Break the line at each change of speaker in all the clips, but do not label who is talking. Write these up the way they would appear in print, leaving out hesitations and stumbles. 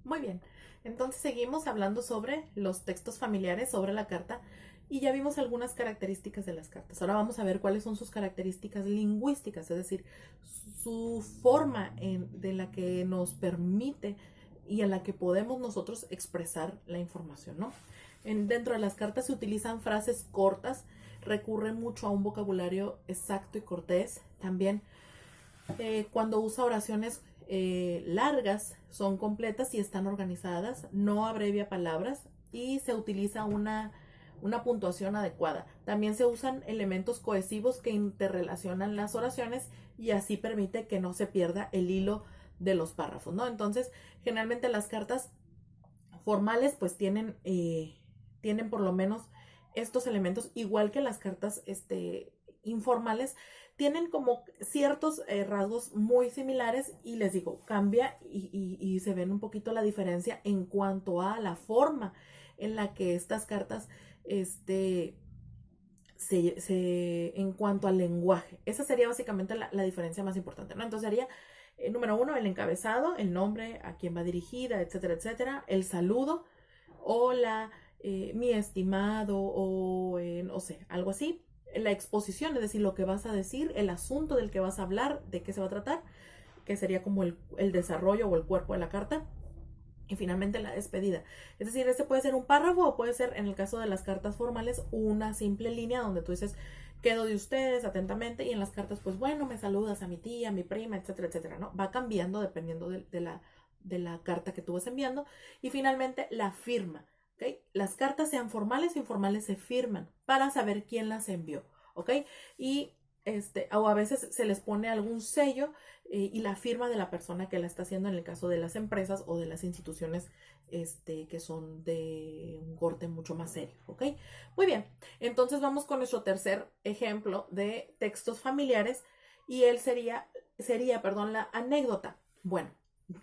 Muy bien, entonces seguimos hablando sobre los textos familiares, sobre la carta, y ya vimos algunas características de las cartas. Ahora vamos a ver cuáles son sus características lingüísticas, es decir, su forma de la que nos permite y en la que podemos nosotros expresar la información, ¿no? Dentro de las cartas se utilizan frases cortas, recurren mucho a un vocabulario exacto y cortés. También cuando usa oraciones largas, son completas y están organizadas, no abrevia palabras y se utiliza una puntuación adecuada. También se usan elementos cohesivos que interrelacionan las oraciones y así permite que no se pierda el hilo de los párrafos, ¿no? Entonces, generalmente las cartas formales pues tienen por lo menos estos elementos, igual que las cartas informales, tienen como ciertos rasgos muy similares y les digo, cambia y se ven un poquito la diferencia en cuanto a la forma en la que estas cartas en cuanto al lenguaje. Esa sería básicamente la diferencia más importante, ¿no? Entonces sería, número uno, el encabezado, el nombre, a quién va dirigida, etcétera, etcétera, el saludo, hola, mi estimado, o no sé, algo así. La exposición, es decir, lo que vas a decir, el asunto del que vas a hablar, de qué se va a tratar, que sería como el desarrollo o el cuerpo de la carta. Y finalmente la despedida. Es decir, este puede ser un párrafo o puede ser, en el caso de las cartas formales, una simple línea donde tú dices, quedo de ustedes atentamente, y en las cartas, pues bueno, me saludas a mi tía, a mi prima, etcétera, etcétera, ¿no? Va cambiando dependiendo de la carta que tú vas enviando. Y finalmente, la firma, ¿ok? Las cartas, sean formales o informales, se firman para saber quién las envió, ¿ok? Y o a veces se les pone algún sello y la firma de la persona que la está haciendo en el caso de las empresas o de las instituciones que son de un corte mucho más serio, ¿ok? Muy bien, entonces vamos con nuestro tercer ejemplo de textos familiares y él sería, la anécdota. Bueno,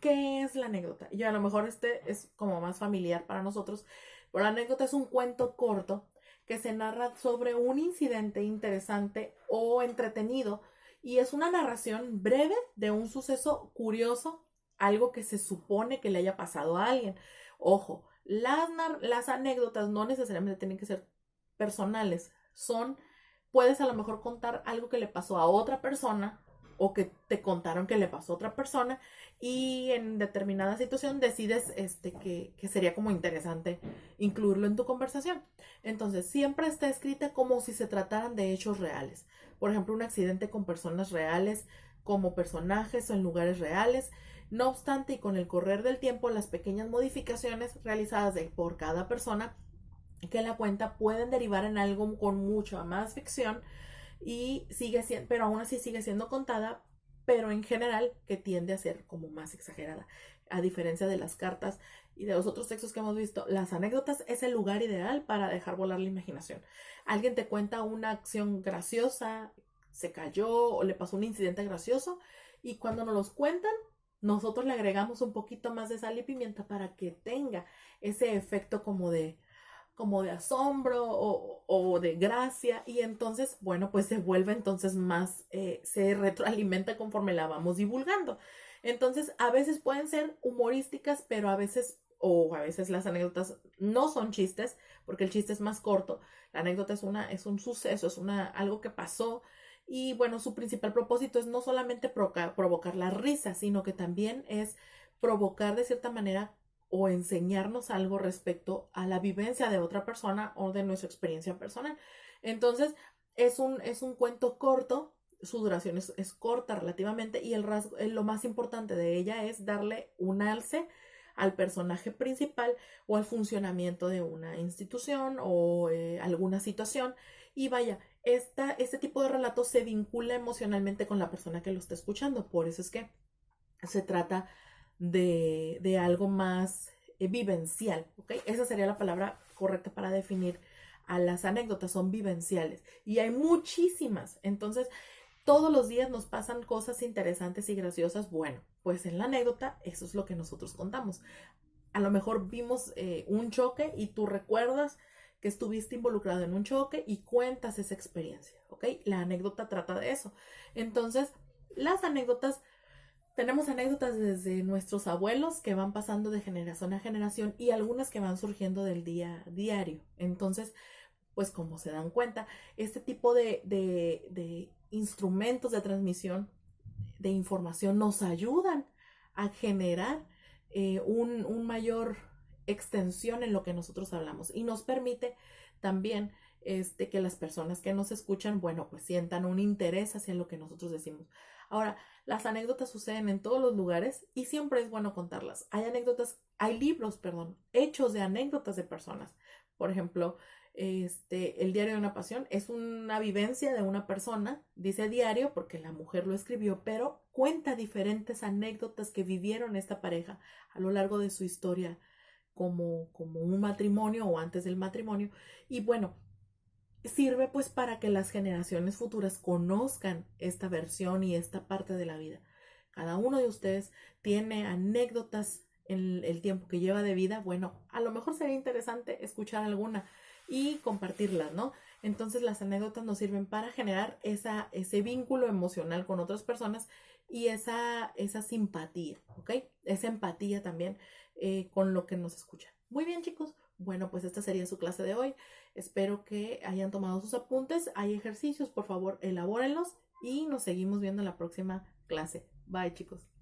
¿qué es la anécdota? Yo a lo mejor es como más familiar para nosotros, pero la anécdota es un cuento corto que se narra sobre un incidente interesante o entretenido y es una narración breve de un suceso curioso, algo que se supone que le haya pasado a alguien. Ojo, las anécdotas no necesariamente tienen que ser personales, puedes a lo mejor contar algo que le pasó a otra persona o que te contaron que le pasó a otra persona y en determinada situación decides que sería como interesante incluirlo en tu conversación. Entonces, siempre está escrita como si se trataran de hechos reales. Por ejemplo, un accidente con personas reales, como personajes o en lugares reales. No obstante, y con el correr del tiempo, las pequeñas modificaciones realizadas por cada persona que la cuenta pueden derivar en algo con mucha más ficción y sigue siendo, pero aún así sigue siendo contada, pero en general que tiende a ser como más exagerada. A diferencia de las cartas y de los otros textos que hemos visto, las anécdotas es el lugar ideal para dejar volar la imaginación. Alguien te cuenta una acción graciosa, se cayó o le pasó un incidente gracioso y cuando nos los cuentan, nosotros le agregamos un poquito más de sal y pimienta para que tenga ese efecto como de asombro o de gracia y entonces, bueno, pues se vuelve entonces más, se retroalimenta conforme la vamos divulgando. Entonces, a veces pueden ser humorísticas, pero a veces las anécdotas no son chistes, porque el chiste es más corto. La anécdota es un suceso, algo que pasó. Y bueno, su principal propósito es no solamente provocar la risa, sino que también es provocar de cierta manera o enseñarnos algo respecto a la vivencia de otra persona o de nuestra experiencia personal. Entonces, es un cuento corto, su duración es corta relativamente y lo más importante de ella es darle un alce al personaje principal o al funcionamiento de una institución o alguna situación. Y vaya, este tipo de relato se vincula emocionalmente con la persona que lo está escuchando. Por eso es que se trata de algo más vivencial, ¿ok? Esa sería la palabra correcta para definir a las anécdotas, son vivenciales. Y hay muchísimas. Entonces, todos los días nos pasan cosas interesantes y graciosas. Bueno, pues en la anécdota eso es lo que nosotros contamos. A lo mejor vimos un choque y tú recuerdas que estuviste involucrado en un choque y cuentas esa experiencia, ¿ok? La anécdota trata de eso. Entonces, las anécdotas Tenemos anécdotas desde nuestros abuelos que van pasando de generación a generación y algunas que van surgiendo del día a diario. Entonces, pues como se dan cuenta, este tipo de instrumentos de transmisión de información nos ayudan a generar un mayor extensión en lo que nosotros hablamos y nos permite también que las personas que nos escuchan, bueno, pues sientan un interés hacia lo que nosotros decimos. Ahora, las anécdotas suceden en todos los lugares y siempre es bueno contarlas. Hay anécdotas, hay libros, perdón, hechos de anécdotas de personas. Por ejemplo, el diario de una pasión es una vivencia de una persona, dice diario porque la mujer lo escribió, pero cuenta diferentes anécdotas que vivieron esta pareja a lo largo de su historia como un matrimonio o antes del matrimonio. Y bueno, sirve pues para que las generaciones futuras conozcan esta versión y esta parte de la vida. Cada uno de ustedes tiene anécdotas en el tiempo que lleva de vida. Bueno, a lo mejor sería interesante escuchar alguna y compartirlas, ¿no? Entonces las anécdotas nos sirven para generar ese vínculo emocional con otras personas y esa simpatía, ¿ok? Esa empatía también con lo que nos escuchan. Muy bien, chicos. Bueno, pues esta sería su clase de hoy. Espero que hayan tomado sus apuntes. Hay ejercicios, por favor, elabórenlos y nos seguimos viendo en la próxima clase. Bye, chicos.